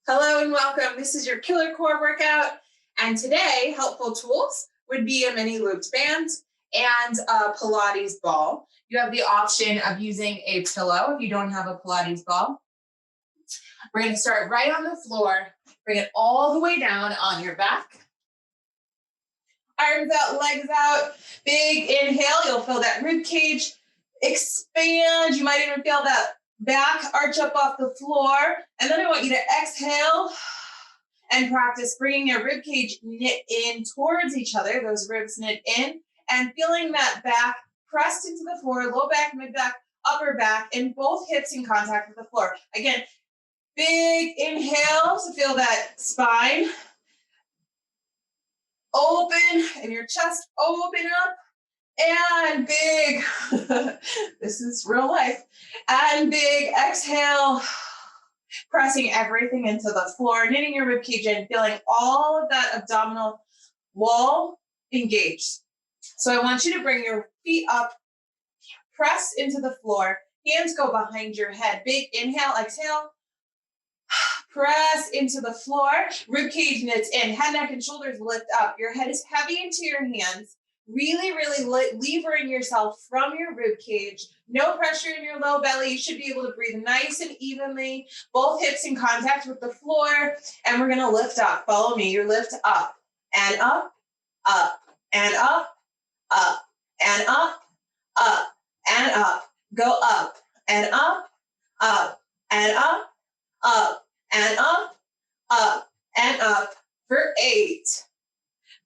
Hello and welcome. This is your killer core workout. And today, helpful tools would be a mini looped band and a Pilates ball. You have the option of using a pillow if you don't have a Pilates ball. We're going to start right on the floor. Bring it all the way down on your back. Arms out, legs out. Big inhale. You'll feel that rib cage expand. You might even feel that back arch up off the floor. And then I want you to exhale and practice bringing your rib cage knit in towards each other, those ribs knit in, and feeling that back pressed into the floor, low back, mid back, upper back, and both hips in contact with the floor. Again, big inhale to feel that spine open and your chest open up. And big, this is real life, and big exhale, pressing everything into the floor, knitting your rib cage in, feeling all of that abdominal wall engaged. So I want you to bring your feet up, press into the floor, hands go behind your head, big inhale, exhale, press into the floor, rib cage knits in, head, neck, and shoulders lift up, your head is heavy into your hands. Really levering yourself from your rib cage. No pressure in your low belly. You should be able to breathe nice and evenly. Both hips in contact with the floor. And we're going to lift up. Follow me. You lift up and up, up, and up, up, and up, up, and up. Go up and up, up, and up, up, and up, up, and up for 8,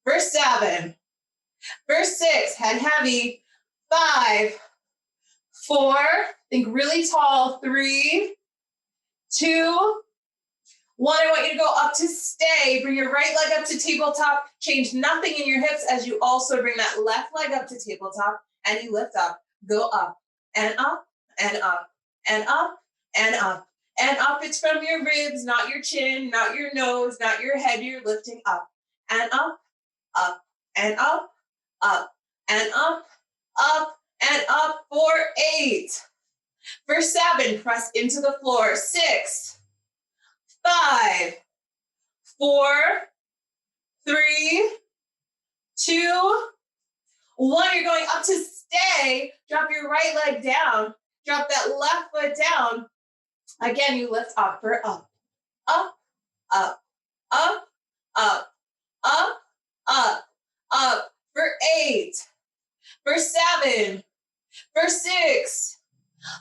for 7, for 6, head heavy, 5, 4, think really tall, 3, 2, 1. I want you to go up to stay. Bring your right leg up to tabletop. Change nothing in your hips as you also bring that left leg up to tabletop and you lift up. Go up and up and up and up and up and up. It's from your ribs, not your chin, not your nose, not your head. You're lifting up and up, up and up. Up and up, up and up for 8. For 7, press into the floor. 6, 5, 4, 3, 2, 1. You're going up to stay. Drop your right leg down. Drop that left foot down. Again, you lift up for up, up, up, up, up, up, up, up. For 8, for 7, for 6,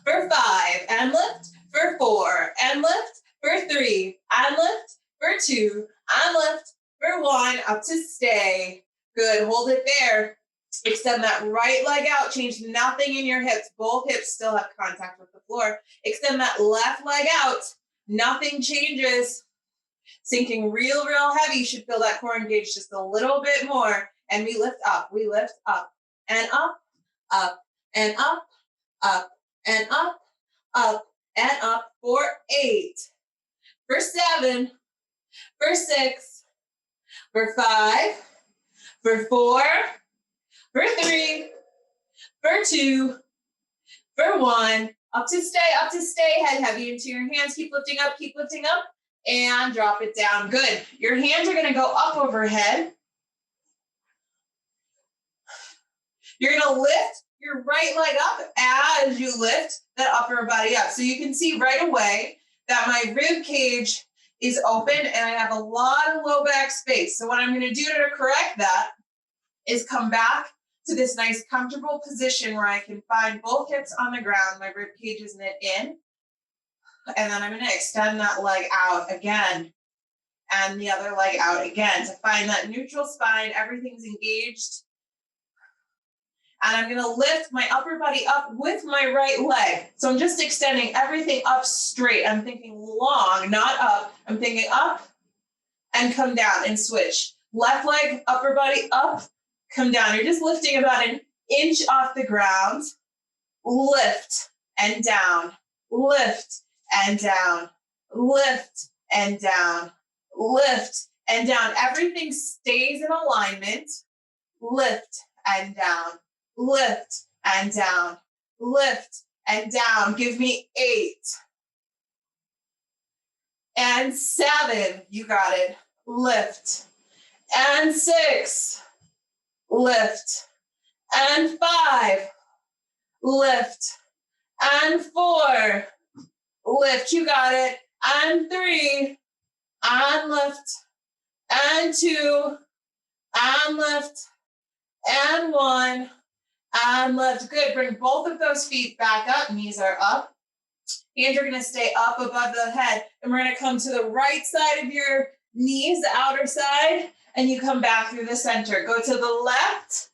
for 5, and lift, for 4, and lift, for 3, and lift, for 2, and lift, for 1, up to stay. Good, hold it there. Extend that right leg out, change nothing in your hips. Both hips still have contact with the floor. Extend that left leg out, nothing changes. Sinking real heavy, you should feel that core engaged just a little bit more. And we lift up, and up, up, and up, up, and up, up, and up for 8, for 7, for 6, for 5, for 4, for 3, for 2, for 1, up to stay, head heavy into your hands, keep lifting up, and drop it down. Good. Your hands are going to go up overhead. You're going to lift your right leg up as you lift that upper body up. So you can see right away that my rib cage is open and I have a lot of low back space. So what I'm going to do to correct that is come back to this nice comfortable position where I can find both hips on the ground. My rib cage is knit in. And then I'm going to extend that leg out again and the other leg out again to find that neutral spine. Everything's engaged. And I'm going to lift my upper body up with my right leg. So I'm just extending everything up straight. I'm thinking long, not up. I'm thinking up and come down and switch. Left leg, upper body up, come down. You're just lifting about an inch off the ground. Lift and down. Lift and down. Lift and down. Lift and down. Everything stays in alignment. Lift and down. Lift and down, lift and down. Give me 8, and 7, you got it, lift, and 6, lift, and 5, lift, and 4, lift, you got it, and 3, and lift, and 2, and lift, and 1, and lift. Good. Bring both of those feet back up. Knees are up. Hands are going to stay up above the head. And we're going to come to the right side of your knees, the outer side, and you come back through the center. Go to the left,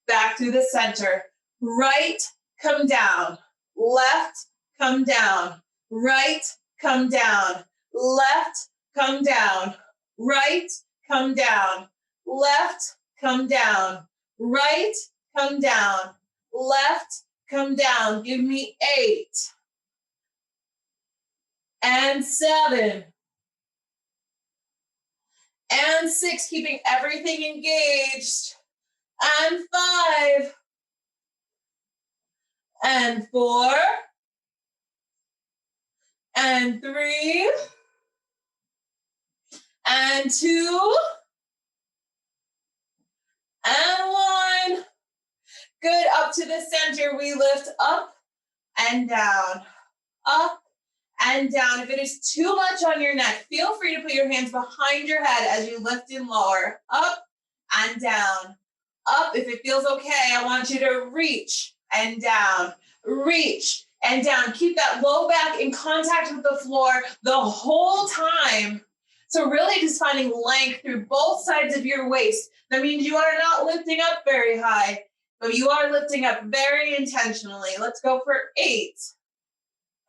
back through the center. Right, come down. Left, come down. Right, come down. Left, come down. Right, come down. Left, come down. Right, come down. Left, come down. Give me 8. And 7. And 6, keeping everything engaged. And 5. And 4. And 3. And 2. And 1. Good. Up to the center. We lift up and down. Up and down. If it is too much on your neck, feel free to put your hands behind your head as you lift and lower. Up and down. Up. If it feels okay, I want you to reach and down. Reach and down. Keep that low back in contact with the floor the whole time. So really just finding length through both sides of your waist. That means you are not lifting up very high, but you are lifting up very intentionally. Let's go for 8.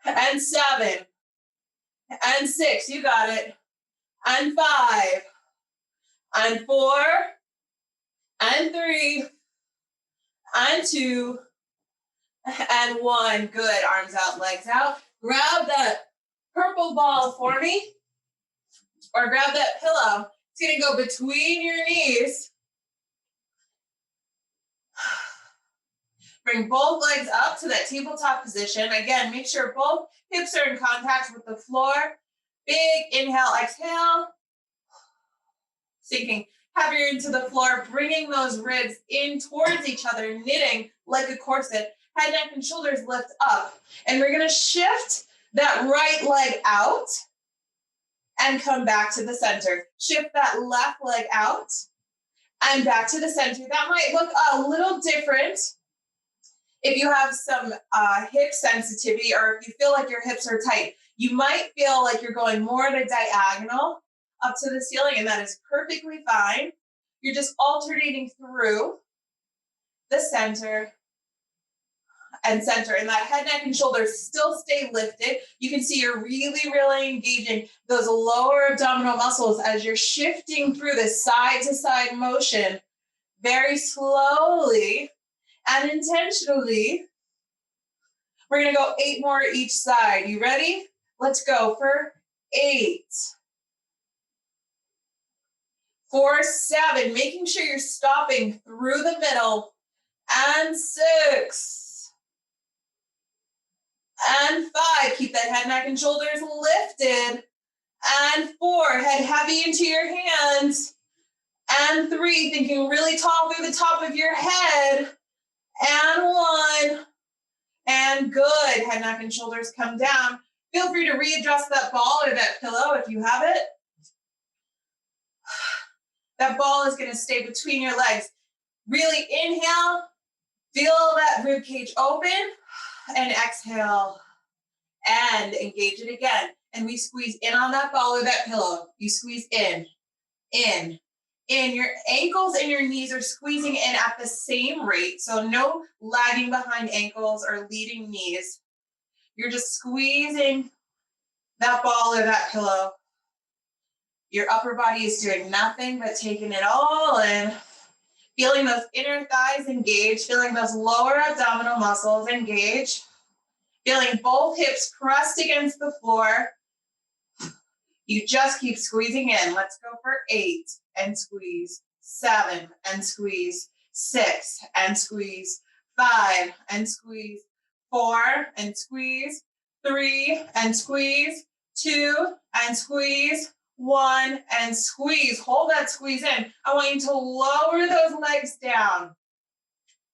And 7. And 6. You got it. And 5. And 4. And 3. And 2. And 1. Good. Arms out, legs out. Grab that purple ball for me. Or grab that pillow. It's going to go between your knees. Bring both legs up to that tabletop position. Again, make sure both hips are in contact with the floor. Big inhale, exhale. Sinking heavier into the floor, bringing those ribs in towards each other, knitting like a corset. Head, neck, and shoulders lift up. And we're going to shift that right leg out and come back to the center. Shift that left leg out and back to the center. That might look a little different if you have some hip sensitivity, or if you feel like your hips are tight. You might feel like you're going more at a diagonal up to the ceiling, and that is perfectly fine. You're just alternating through the center and center, and that head, neck, and shoulders still stay lifted. You can see you're really, really engaging those lower abdominal muscles as you're shifting through this side-to-side motion very slowly and intentionally. We're going to go 8 more each side. You ready? Let's go for 8. For 7, making sure you're stopping through the middle. And 6. And 5, keep that head, neck, and shoulders lifted. And 4, head heavy into your hands. And 3, thinking really tall through the top of your head. And 1. And good. Head, neck, and shoulders come down. Feel free to readjust that ball or that pillow if you have it. That ball is going to stay between your legs. Really inhale. Feel that rib cage open. And exhale. And engage it again. And we squeeze in on that ball or that pillow. You squeeze in. Your ankles and your knees are squeezing in at the same rate. So no lagging behind ankles or leading knees. You're just squeezing that ball or that pillow. Your upper body is doing nothing but taking it all in. Feeling those inner thighs engage. Feeling those lower abdominal muscles engage. Feeling both hips pressed against the floor. You just keep squeezing in. Let's go for 8 and squeeze. 7 and squeeze. 6 and squeeze. 5 and squeeze. 4 and squeeze. 3 and squeeze. 2, and squeeze, 1, and squeeze. Hold that squeeze in. I want you to lower those legs down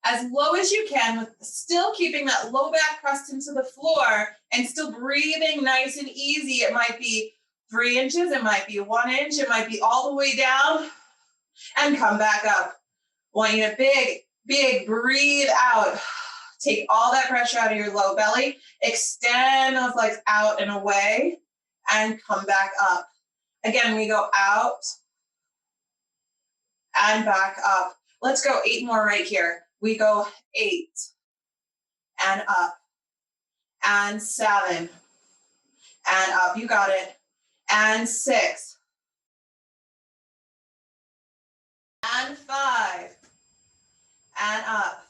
as low as you can, with still keeping that low back pressed into the floor and still breathing nice and easy. It might be 3 inches, it might be 1 inch, it might be all the way down, and come back up. Want you to big breathe out. Take all that pressure out of your low belly, extend those legs out and away, and come back up. Again, we go out and back up. Let's go 8 more right here. We go 8 and up and 7 and up. You got it. And 6 and 5 and up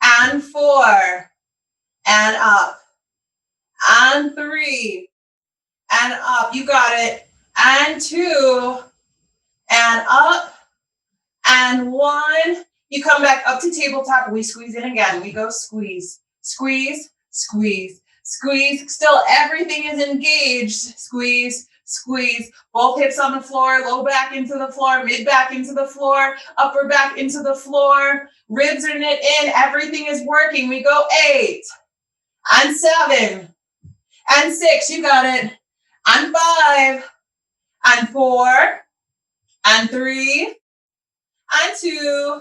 and 4 and up and 3 and up. You got it. And 2 and up and 1. You come back up to tabletop. We squeeze in again. We go squeeze, squeeze, squeeze, squeeze. Still everything is engaged. Squeeze, squeeze. Both hips on the floor, low back into the floor, mid back into the floor, upper back into the floor. Ribs are knit in. Everything is working. We go 8 and 7 and 6. You got it. And 5 and 4 and 3 and 2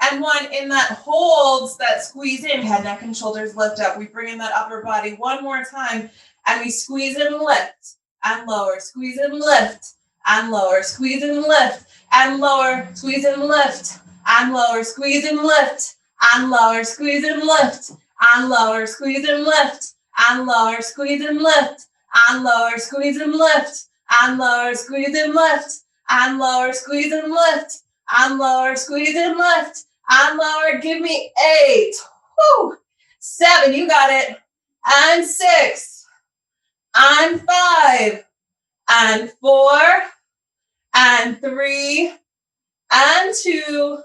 and 1. In that holds, that squeeze in, head, neck, and shoulders lift up. We bring in that upper body one more time, and we squeeze and lift and lower, squeeze and lift and lower, squeeze and lift and lower, squeeze and lift and lower, squeeze and lift and lower, squeeze and lift and lower, squeeze and lift and lower, squeeze and lift and lower, squeeze and lift and lower, squeeze and lift and lower, squeeze and lift and lower, squeeze and lift and lower. Give me 8. Woo. 7. You got it. And 6 and 5 and 4 and 3 and 2.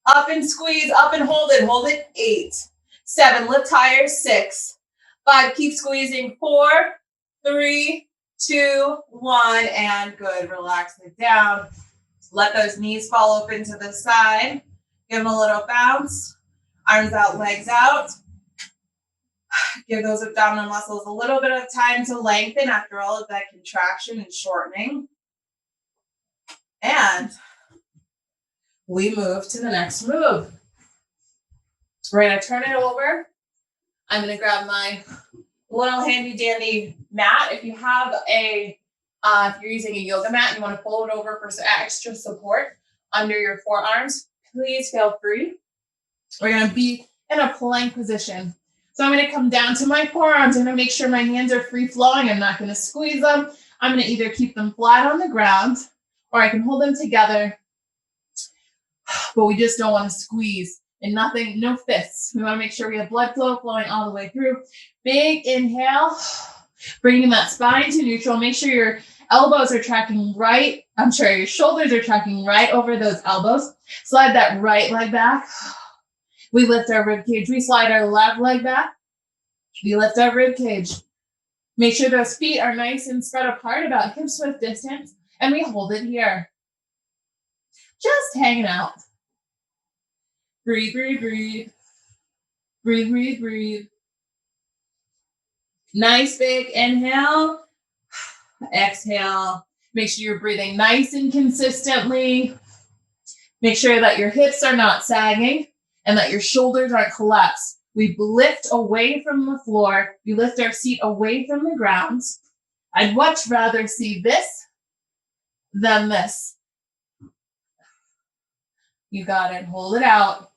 Up and squeeze, up and hold it. Hold it. 8. 7. Lift higher. 6. 5. Keep squeezing. 4, 3, 2, 1. And good. Relax it down. Let those knees fall open to the side. Give them a little bounce. Arms out, legs out. Give those abdominal muscles a little bit of time to lengthen after all of that contraction and shortening. And we move to the next move. We're going to turn it over. I'm going to grab my little handy dandy mat. If you have if you're using a yoga mat and you want to fold it over for some extra support under your forearms, please feel free. We're going to be in a plank position. So I'm going to come down to my forearms. I'm going to make sure my hands are free flowing. I'm not going to squeeze them. I'm going to either keep them flat on the ground or I can hold them together. But we just don't want to squeeze. And nothing, no fists. We want to make sure we have blood flow flowing all the way through. Big inhale, bringing that spine to neutral. Make sure your elbows are tracking right. Your shoulders are tracking right over those elbows. Slide that right leg back. We lift our rib cage. We slide our left leg back. We lift our rib cage. Make sure those feet are nice and spread apart, about hip width distance. And we hold it here. Just hanging out. Breathe, breathe, breathe. Breathe, breathe, breathe. Nice big inhale. Exhale. Make sure you're breathing nice and consistently. Make sure that your hips are not sagging and that your shoulders aren't collapsed. We lift away from the floor. We lift our seat away from the ground. I'd much rather see this than this. You got it. Hold it out.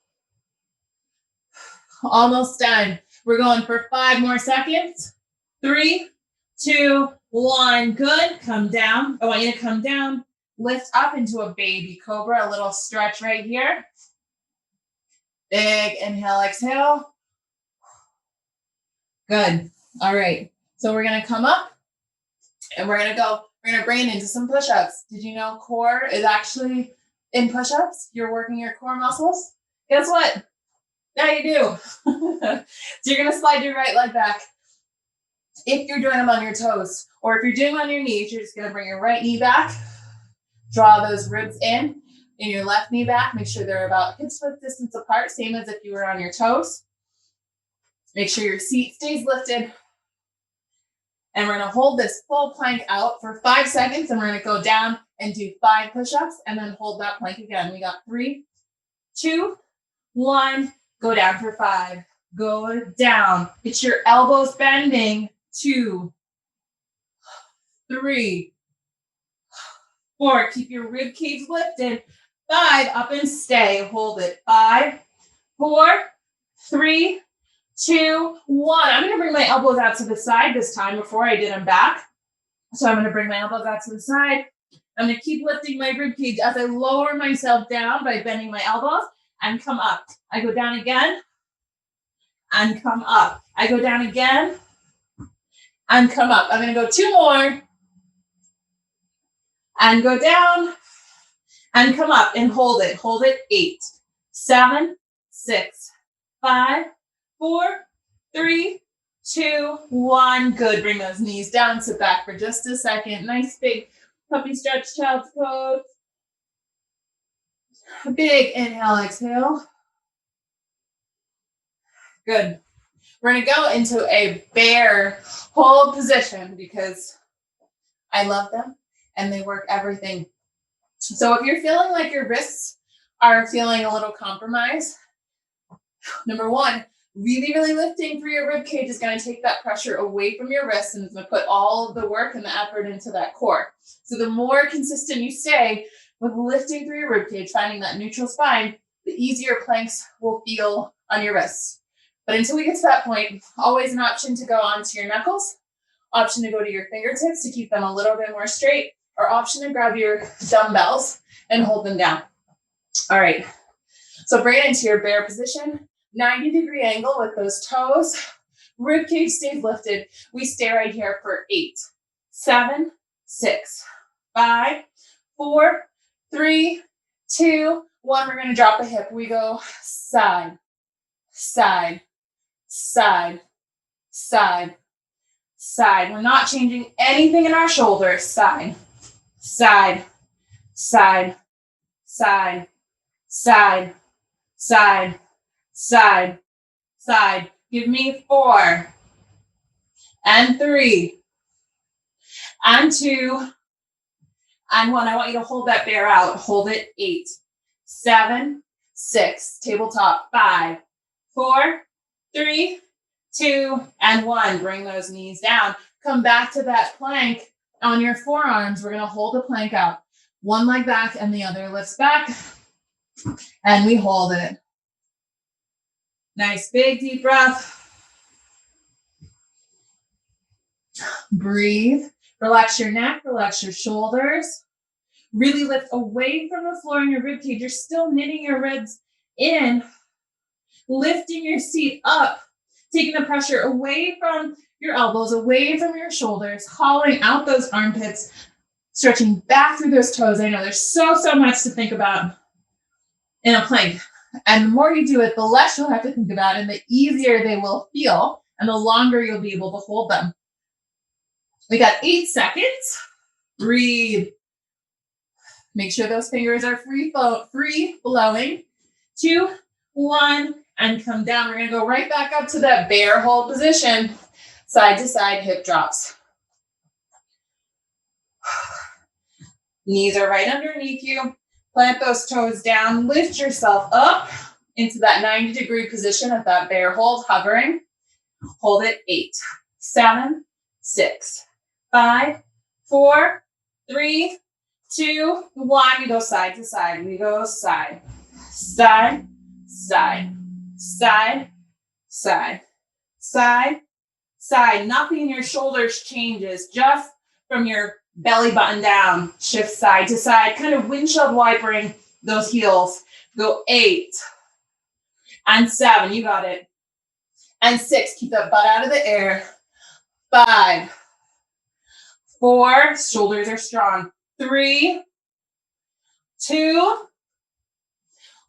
Almost done. We're going for 5 more seconds. 3, 2, 1. Good. Come down. I want you to come down. Lift up into a baby cobra. A little stretch right here. Big inhale, exhale. Good. All right. So we're going to come up and we're going to bring it into some push-ups. Did you know core is actually in push-ups? You're working your core muscles. Guess what? Yeah, you do. So you're going to slide your right leg back. If you're doing them on your toes, or if you're doing them on your knees, you're just going to bring your right knee back, draw those ribs in, and your left knee back. Make sure they're about hips width distance apart, same as if you were on your toes. Make sure your seat stays lifted. And we're going to hold this full plank out for 5 seconds, and we're going to go down and do 5 push-ups, and then hold that plank again. We got 3, 2, 1, go down for 5. Go down. Get your elbows bending. 2, 3, 4. Keep your rib cage lifted. 5, up and stay. Hold it. 5, 4, 3, 2, 1. I'm going to bring my elbows out to the side this time before I did them back. So I'm going to bring my elbows out to the side. I'm going to keep lifting my rib cage as I lower myself down by bending my elbows and come up. I go down again and come up. I go down again and come up. I'm going to go 2 more and go down and come up and hold it. Hold it. 8, 7, 6, 5, 4, 3, 2, 1. Good. Bring those knees down. Sit back for just a second. Nice big puppy stretch, child's pose. Big inhale, exhale. Good. We're going to go into a bear hold position because I love them and they work everything. So if you're feeling like your wrists are feeling a little compromised, number 1, really lifting through your rib cage is going to take that pressure away from your wrists, and it's going to put all of the work and the effort into that core. So the more consistent you stay with lifting through your rib cage, finding that neutral spine, the easier planks will feel on your wrists. But until we get to that point, always an option to go onto your knuckles, option to go to your fingertips to keep them a little bit more straight, or option to grab your dumbbells and hold them down. All right. So bring it into your bear position. 90-degree angle with those toes. Rib cage stays lifted. We stay right here for 8, 7, 6, 5, 4, 3, 2, 1. We're going to drop a hip. We go side, side, side, side, side. We're not changing anything in our shoulders. Side, side, side, side, side, side, side, side. Give me 4 and 3 and 2 and 1. I want you to hold that bear out. Hold it. 8, 7, 6. Tabletop. 5, 4, 3, 2, and 1. Bring those knees down. Come back to that plank on your forearms. We're going to hold the plank out. One leg back and the other lifts back. And we hold it. Nice big deep breath. Breathe. Relax your neck. Relax your shoulders. Really lift away from the floor in your rib cage. You're still knitting your ribs in. Lifting your seat up. Taking the pressure away from your elbows, away from your shoulders. Hollowing out those armpits. Stretching back through those toes. I know there's so much to think about in a plank. And the more you do it, the less you'll have to think about and the easier they will feel and the longer you'll be able to hold them. We got 8 seconds. Breathe. Make sure those fingers are free flowing. 2, 1, and come down. We're going to go right back up to that bear hold position. Side to side hip drops. Knees are right underneath you. Plant those toes down. Lift yourself up into that 90-degree position at that bear hold, hovering. Hold it. 8, 7, 6, 5, 4, 3, 2, 1. We go side to side. We go side, side, side, side, side, side, side. Nothing in your shoulders changes. Just from your belly button down, shift side to side, kind of windshield wipering those heels. Go 8 and 7, you got it. And 6, keep that butt out of the air. 5, 4, shoulders are strong. 3, 2,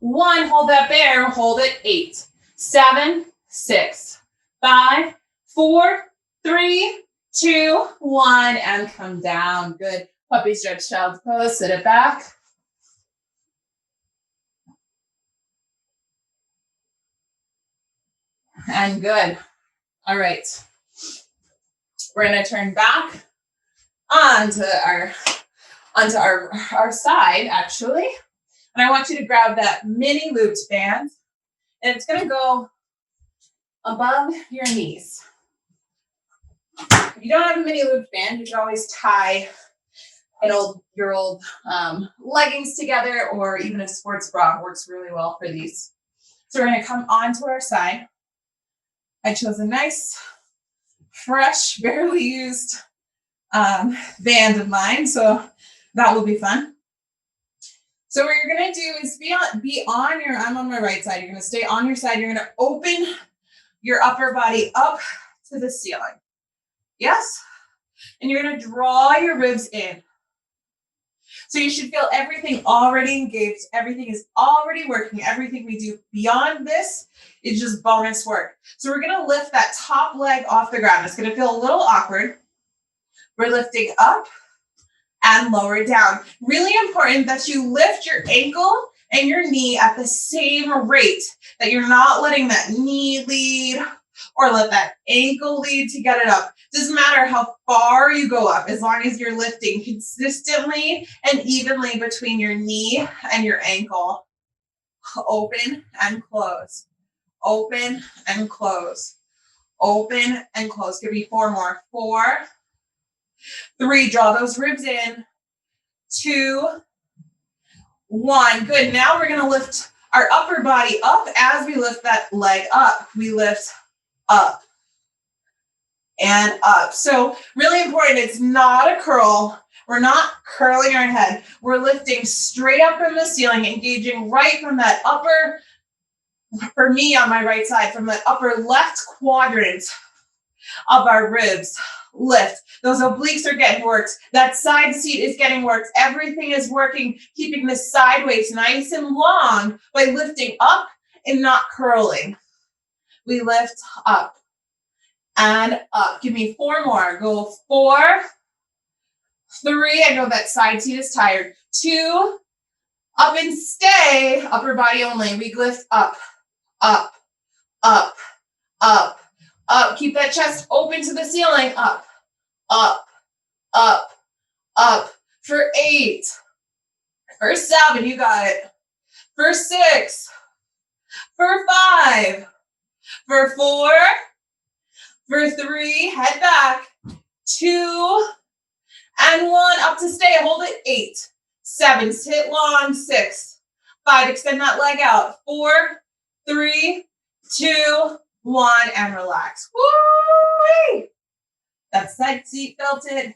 1, hold that bear, hold it. 8, 7, 6, 5, 4, 3, 2, 1, and come down. Good. Puppy stretch, child's pose. Sit it back. And good. All right. We're going to turn back onto our side, actually. And I want you to grab that mini looped band, and it's going to go above your knees. If you don't have a mini looped band, you can always tie your old leggings together, or even a sports bra works really well for these. So we're going to come onto our side. I chose a nice, fresh, barely used band of mine, so that will be fun. So what you're going to do is I'm on my right side. You're going to stay on your side. You're going to open your upper body up to the ceiling. Yes? And you're going to draw your ribs in. So you should feel everything already engaged. Everything is already working. Everything we do beyond this is just bonus work. So we're going to lift that top leg off the ground. It's going to feel a little awkward. We're lifting up and lower down. Really important that you lift your ankle and your knee at the same rate, that you're not letting that knee lead or let that ankle lead to get it up. Doesn't matter how far you go up, as long as you're lifting consistently and evenly between your knee and your ankle. Open and close. Open and close. Open and close. Give me 4 more. 4, 3, draw those ribs in. 2, 1. Good. Now we're going to lift our upper body up. As we lift that leg up, we lift up and up. So really important. It's not a curl. We're not curling our head. We're lifting straight up from the ceiling, engaging right from that upper, for me on my right side, from the upper left quadrant of our ribs. Lift. Those obliques are getting worked. That side seat is getting worked. Everything is working, keeping the side waist nice and long by lifting up and not curling. We lift up and up. Give me 4 more. Go 4, 3. I know that side seat is tired. 2, up and stay. Upper body only. We lift up, up, up, up, up. Keep that chest open to the ceiling. Up, up, up, up. For 8. For 7, you got it. For 6. For 5. For 4. For 3, head back. 2 and 1, up to stay. Hold it. 8, 7, sit long. 6, 5, extend that leg out. 4, 3, 2, 1, and relax. Woo! That side seat felt it.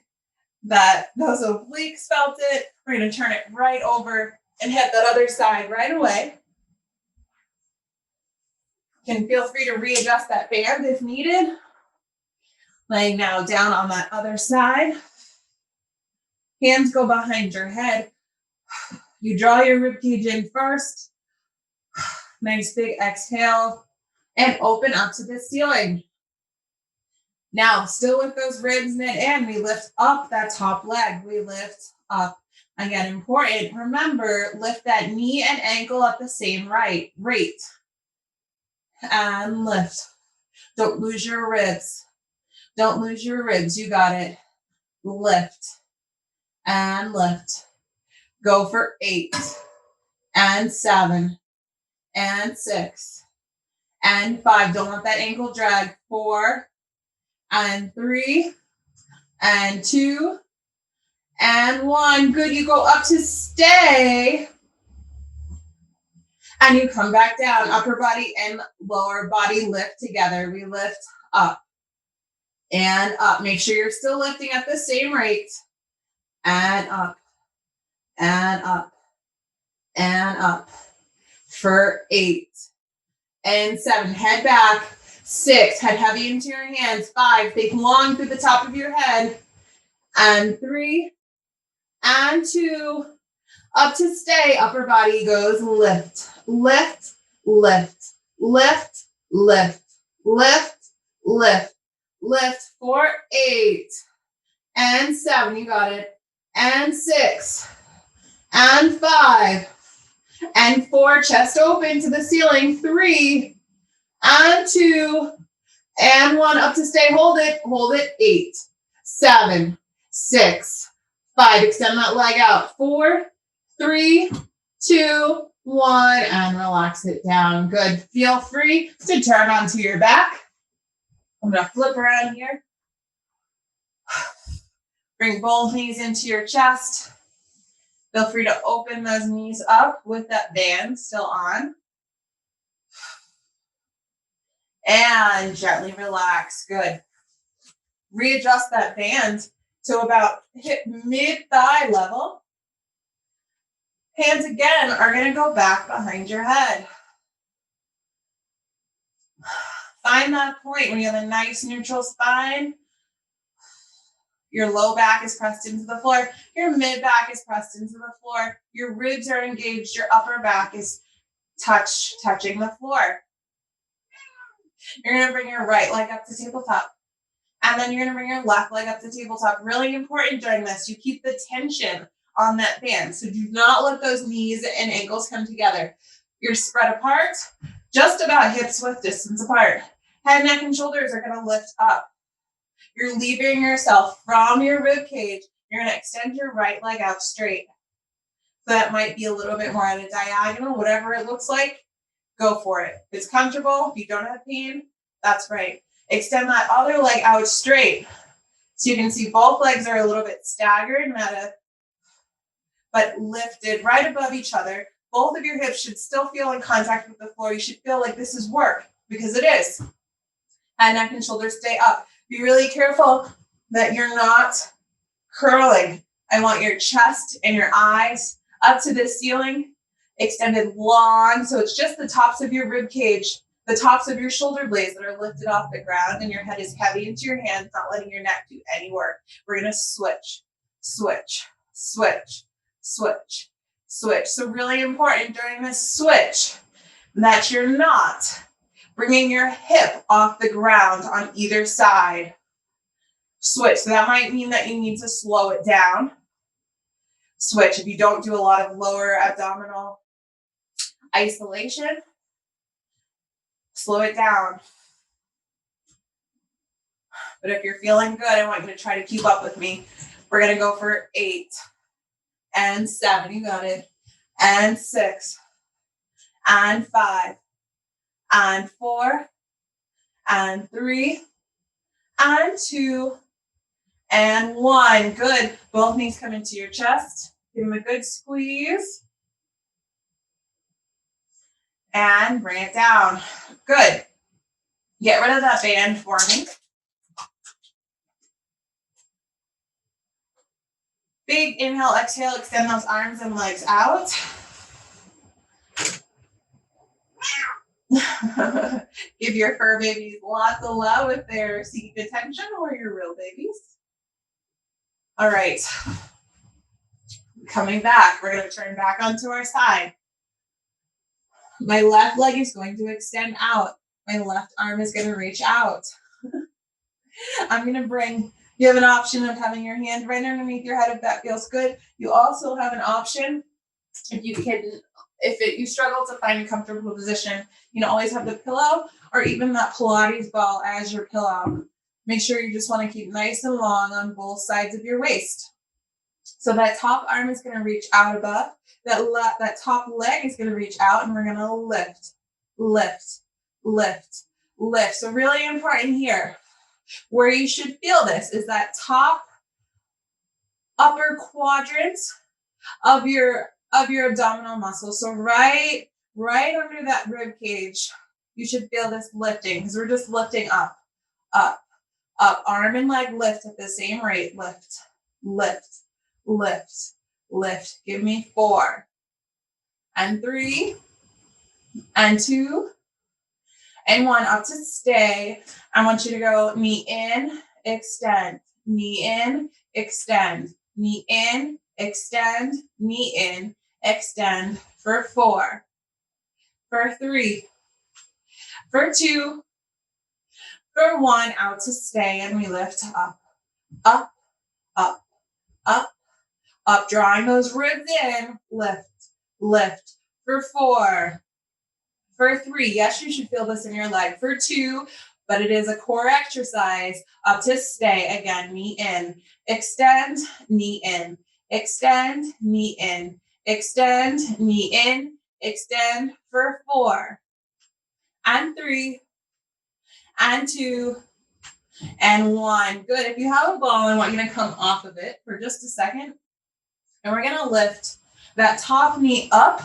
Those obliques felt it. We're going to turn it right over and hit that other side right away. You can feel free to readjust that band if needed. Laying now down on that other side. Hands go behind your head. You draw your ribcage in first. Nice big exhale and open up to the ceiling. Now, still with those ribs knit in, we lift up that top leg. We lift up. Again, important. Remember, lift that knee and ankle at the same rate. And lift. Don't lose your ribs. Don't lose your ribs. You got it. Lift and lift. Go for 8 and 7 and 6 and 5. Don't let that ankle drag. 4 and 3 and 2 and 1. Good. You go up to stay. And you come back down. Upper body and lower body lift together. We lift up and up. Make sure you're still lifting at the same rate. And up and up and up. For 8 and 7. Head back. 6. Head heavy into your hands. 5. Think long through the top of your head. And 3 and 2. Up to stay. Upper body goes lift, lift, lift, lift, lift, lift, lift, Lift for 8 and 7. You got it. And 6 and 5 and 4. Chest open to the ceiling. 3 and 2 and 1. Up to stay. Hold it. Hold it. 8, 7, 6, 5. Extend that leg out. 4, 3, 2, 1. And relax it down. Good. Feel free to turn onto your back. I'm going to flip around here. Bring both knees into your chest. Feel free to open those knees up with that band still on. And gently relax. Good. Readjust that band to about hip mid-thigh level. Hands again are going to go back behind your head. Find that point when you have a nice neutral spine. Your low back is pressed into the floor. Your mid back is pressed into the floor. Your ribs are engaged. Your upper back is touching the floor. You're going to bring your right leg up to tabletop. And then you're going to bring your left leg up to tabletop. Really important during this. You keep the tension on that band. So do not let those knees and ankles come together. You're spread apart, just about hips width distance apart. Head, neck, and shoulders are going to lift up. You're leaving yourself from your rib cage. You're going to extend your right leg out straight. So that might be a little bit more at a diagonal, whatever it looks like, go for it. If it's comfortable, if you don't have pain, that's right. Extend that other leg out straight. So you can see both legs are a little bit staggered, but lifted right above each other. Both of your hips should still feel in contact with the floor. You should feel like this is work, because it is. Head, neck, and shoulders stay up. Be really careful that you're not curling. I want your chest and your eyes up to the ceiling, extended long. So it's just the tops of your rib cage, the tops of your shoulder blades that are lifted off the ground, and your head is heavy into your hands, not letting your neck do any work. We're going to switch, switch, switch, switch, switch. So really important during this switch that you're not bringing your hip off the ground on either side. Switch. So that might mean that you need to slow it down. Switch. If you don't do a lot of lower abdominal isolation, slow it down. But if you're feeling good, I want you to try to keep up with me. We're going to go for 8 and 7. You got it. And 6 and 5 and 4 and 3 and 2 and 1. Good. Both knees come into your chest. Give them a good squeeze. And bring it down. Good. Get rid of that band for me. Big inhale, exhale, extend those arms and legs out. Give your fur babies lots of love if they're seeking attention, or your real babies. All right. Coming back, we're going to turn back onto our side. My left leg is going to extend out. My left arm is going to reach out. I'm going to bring, you have an option of having your hand right underneath your head if that feels good. You also have an option, if you struggle to find a comfortable position, you can always have the pillow or even that Pilates ball as your pillow. Make sure you just want to keep nice and long on both sides of your waist. So that top arm is going to reach out above. That top leg is going to reach out, and we're going to lift, lift, lift, lift. So really important here. Where you should feel this is that top upper quadrant of your abdominal muscle. So right under that rib cage, you should feel this lifting, because we're just lifting up, up, up. Arm and leg lift at the same rate. Lift, lift, lift, lift. Give me 4 and 3 and 2 and 1. Up to stay. I want you to go knee in, extend, knee in, extend, knee in, extend, knee in, extend for 4, for 3, for 2, For 1, out to stay, and we lift up, up, up, up, up, drawing those ribs in, lift, lift. For 4, for 3, yes, you should feel this in your leg. For 2, but it is a core exercise. Up to stay, again, knee in, extend, knee in, extend, knee in, extend, knee in, extend. For 4, and 3, and 2, and 1. Good. If you have a ball, I want you to come off of it for just a second. And we're going to lift that top knee up.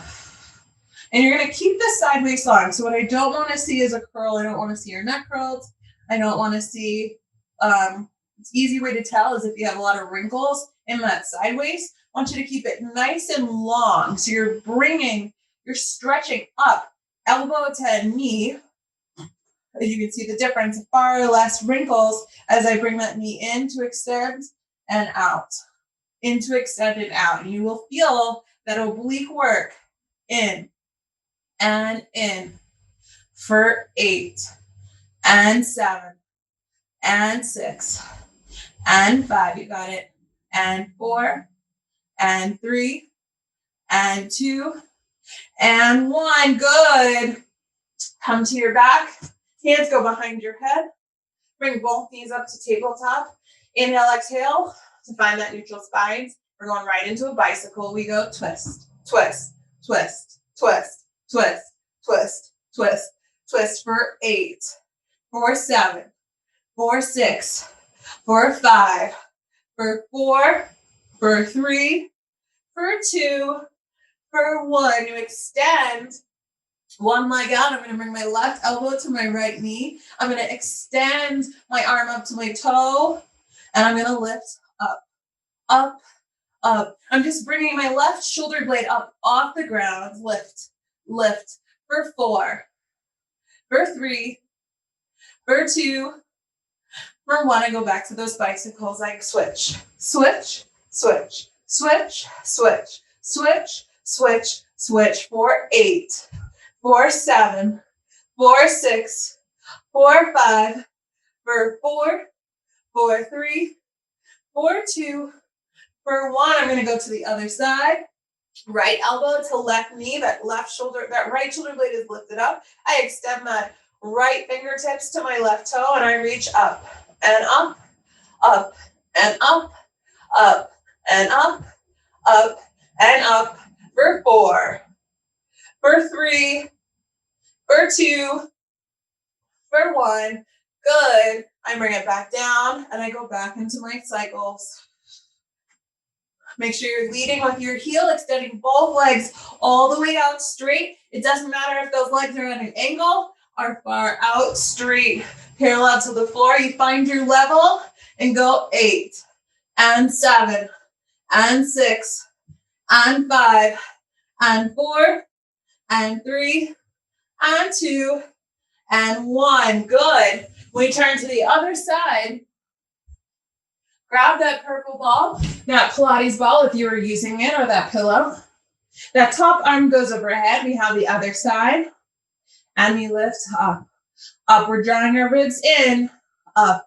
And you're going to keep this sideways on. So what I don't want to see is a curl. I don't want to see your neck curled. I don't want to see, it's easy way to tell is if you have a lot of wrinkles in that sideways. I want you to keep it nice and long. So you're stretching up, elbow to knee. You can see the difference, far less wrinkles as I bring that knee in to extend and out, into extend and out. And you will feel that oblique work in and in for 8 and 7 and 6 and 5. You got it. And 4 and 3 and 2 and 1. Good. Come to your back. Hands go behind your head. Bring both knees up to tabletop. Inhale, exhale to find that neutral spine. We're going right into a bicycle. We go twist, twist, twist, twist, twist, twist, twist, twist for 8, for 7, for 6, for 5, for 4, for 3, for 2, for 1. You extend one leg out. I'm going to bring my left elbow to my right knee. I'm going to extend my arm up to my toe, and I'm going to lift up, up, up. I'm just bringing my left shoulder blade up off the ground. Lift, lift. For 4, for 3, for 2, for 1. I go back to those bicycles. I switch, switch, switch, switch, switch, switch, switch, switch for 8. For 7, for 6, for 5, for 4, for 3, for 2, for 1. I'm going to go to the other side. Right elbow to left knee. That right shoulder blade is lifted up. I extend my right fingertips to my left toe, and I reach up and up, up and up, up and up, up and up. For 4, for 3, for 2, for 1. Good. I bring it back down and I go back into my cycles. Make sure you're leading with your heel, extending both legs all the way out straight. It doesn't matter if those legs are at an angle or far out straight, parallel to the floor. You find your level and go 8 and 7 and 6 and 5 and 4 and 3 and 2 and 1. Good. We turn to the other side. Grab that purple ball, that Pilates ball if you were using it, or that pillow. That top arm goes overhead. We have the other side. And we lift up. Up. We're drawing our ribs in. Up.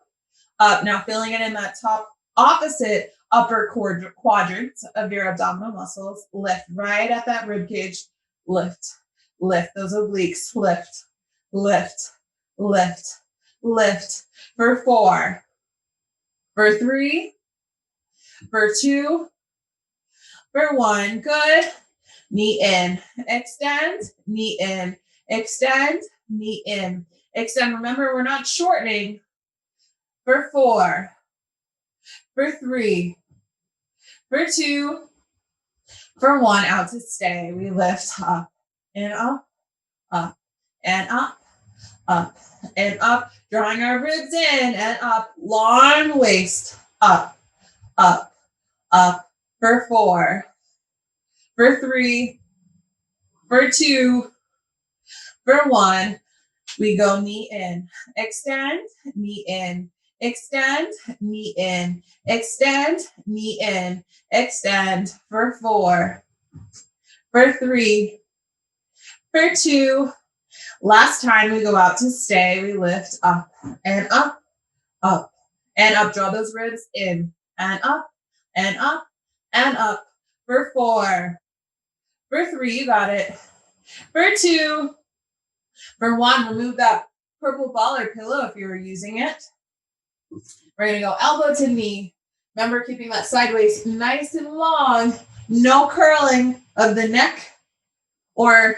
Up. Now feeling it in that top opposite upper quadrant of your abdominal muscles. Lift right at that rib cage. Lift. Lift those obliques. Lift. Lift. Lift. Lift. For 4. For 3, for 2, for 1. Good. Knee in, extend, knee in, extend, knee in, extend. Remember, we're not shortening. For 4, for 3, for 2, for 1. Out to stay. We lift up and up, up and up, up and up, drawing our ribs in and up, long waist, up, up, up. For 4, for 3, for 2, for 1. We go knee in, extend, knee in, extend, knee in, extend, knee in, extend. For 4, for 3, for 2, Last time we go out to stay, we lift up and up, up and up. Draw those ribs in and up and up and up. For 4, for 3, you got it. For 2, for 1, remove that purple ball or pillow if you're using it. We're gonna go elbow to knee. Remember, keeping that sideways nice and long. No curling of the neck or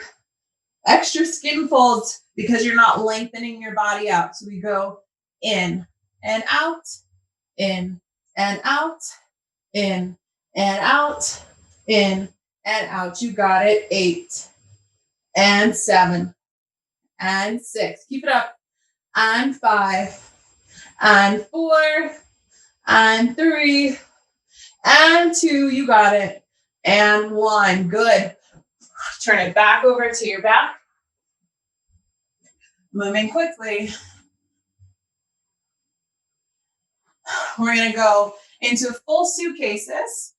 extra skin folds because you're not lengthening your body out. So we go in and out, in and out, in and out, in and out. You got it. 8 and 7 and 6. Keep it up. And 5 and 4 and 3 and 2. You got it. And 1. Good. Turn it back over to your back. Moving quickly. We're going to go into full suitcases.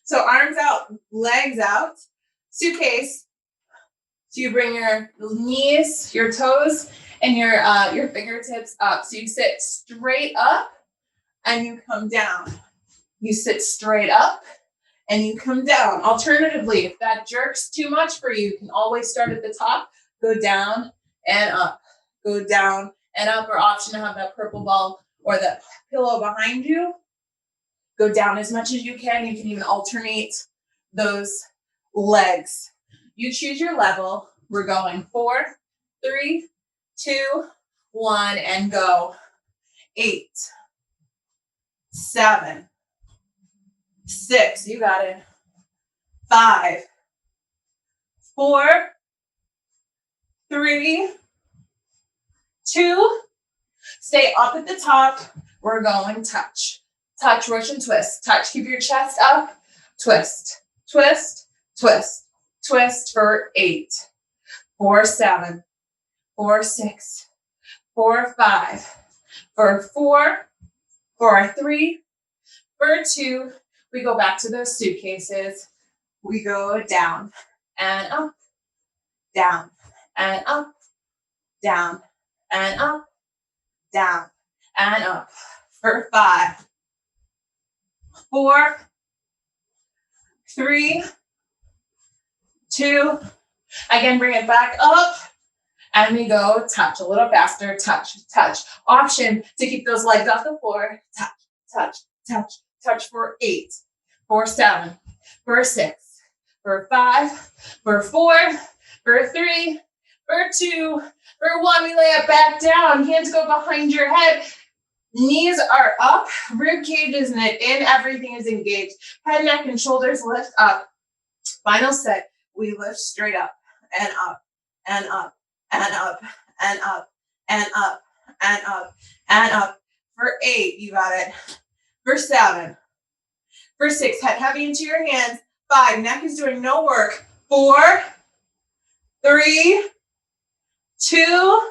So arms out, legs out, suitcase. So you bring your knees, your toes, and your fingertips up. So you sit straight up and you come down. You sit straight up and you come down. Alternatively, if that jerks too much for you, you can always start at the top, go down and up, go down and up, or option to have that purple ball or the pillow behind you. Go down as much as you can. You can even alternate those legs. You choose your level. We're going 4, 3, 2, 1, and go. 8, 7, 6. You got it. 5, 4, 3, 2. Stay up at the top. We're going touch. Touch, Russian twist. Touch, keep your chest up. Twist, twist, twist, twist for 8, 4, 7, 4, 6, 4, 5, for 4, for 3, for 2. We go back to those suitcases. We go down and up, down and up, down and up, down and up for 5, 4, 3, 2. Again, bring it back up and we go touch a little faster. Touch, touch. Option to keep those legs off the floor. Touch, touch, touch, touch for 8, for 7, for 6, for 5, for 4, for 3, for 2, for 1. We lay it back down. Hands go behind your head. Knees are up. Rib cage is knit in. Everything is engaged. Head, neck, and shoulders lift up. Final set. We lift straight up and up and up and up and up and up and up and up. For 8, you got it. For 7. For 6, head heavy into your hands. 5, neck is doing no work. 4, 3, 2,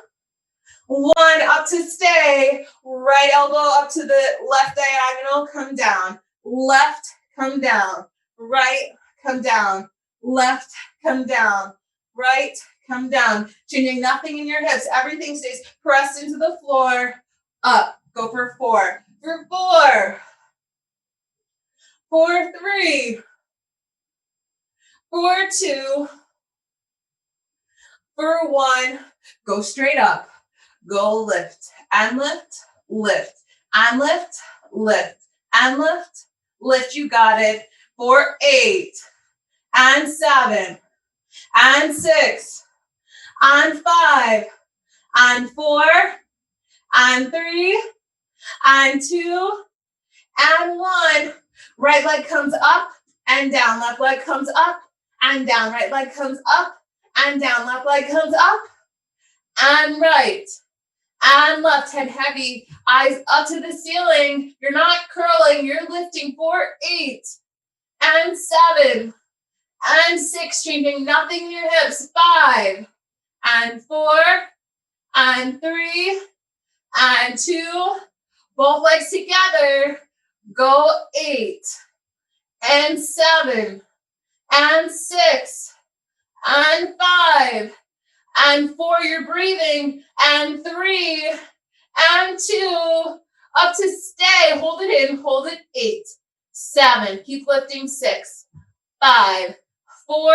1, up to stay. Right elbow up to the left diagonal. Come down. Left, come down. Right, come down. Left, come down. Right, come down. Changing nothing in your hips. Everything stays pressed into the floor. Up. Go for 4. For 4. For 3. For 2. For 1. Go straight up. Go lift and lift, lift and lift, lift and lift, lift. You got it. For 8 and 7 and 6 and 5 and 4 and 3 and 2 and 1. Right leg comes up and down. Left leg comes up and down. Right leg comes up and down. Left leg comes up and right. And left, head heavy, eyes up to the ceiling. You're not curling, you're lifting. For 8 and 7 and 6, changing nothing in your hips. 5 and 4 and 3 and 2. Both legs together. Go 8 and 7 and 6 and 5, and 4, you're breathing, and 3, and 2, up to stay, hold it in, hold it, 8, 7, keep lifting, 6, 5, 4,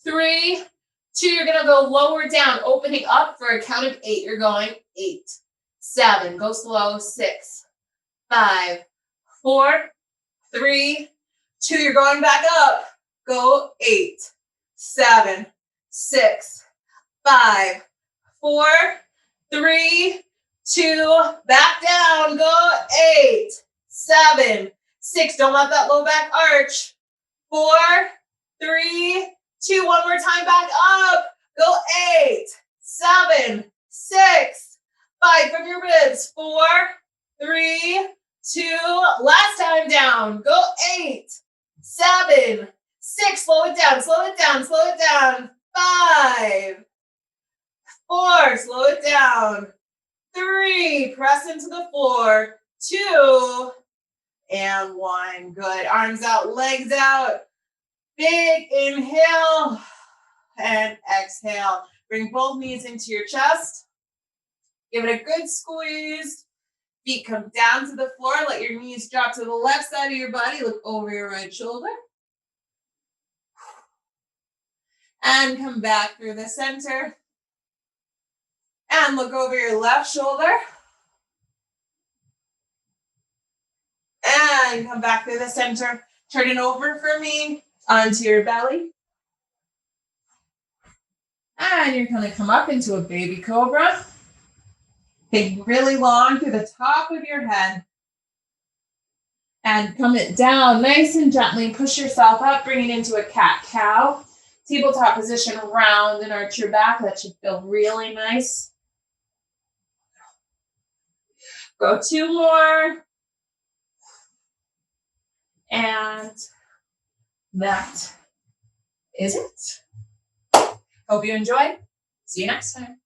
3, 2, you're gonna go lower down, opening up for a count of 8, you're going 8, 7, go slow, 6, 5, 4, 3, 2, you're going back up, go 8, 7, 6, 5, 4, 3, 2, back down, go 8, 7, 6, don't let that low back arch, 4, 3, 2, one more time, back up, go 8, 7, 6, 5, from your ribs, 4, 3, 2, last time down, go 8, 7, 6, slow it down, slow it down, slow it down, 5, 4, slow it down, 3, press into the floor, 2, and 1, good, arms out, legs out, big inhale, and exhale, bring both knees into your chest, give it a good squeeze, feet come down to the floor, let your knees drop to the left side of your body, look over your right shoulder, and come back through the center, and look over your left shoulder, and come back through the center, turn it over for me, onto your belly, and you're gonna come up into a baby cobra, take really long through the top of your head, and come it down nice and gently, push yourself up, bring it into a cat-cow, tabletop position, round and arch your back, that should feel really nice. Go 2 more, and that is it. Hope you enjoyed. See you next time.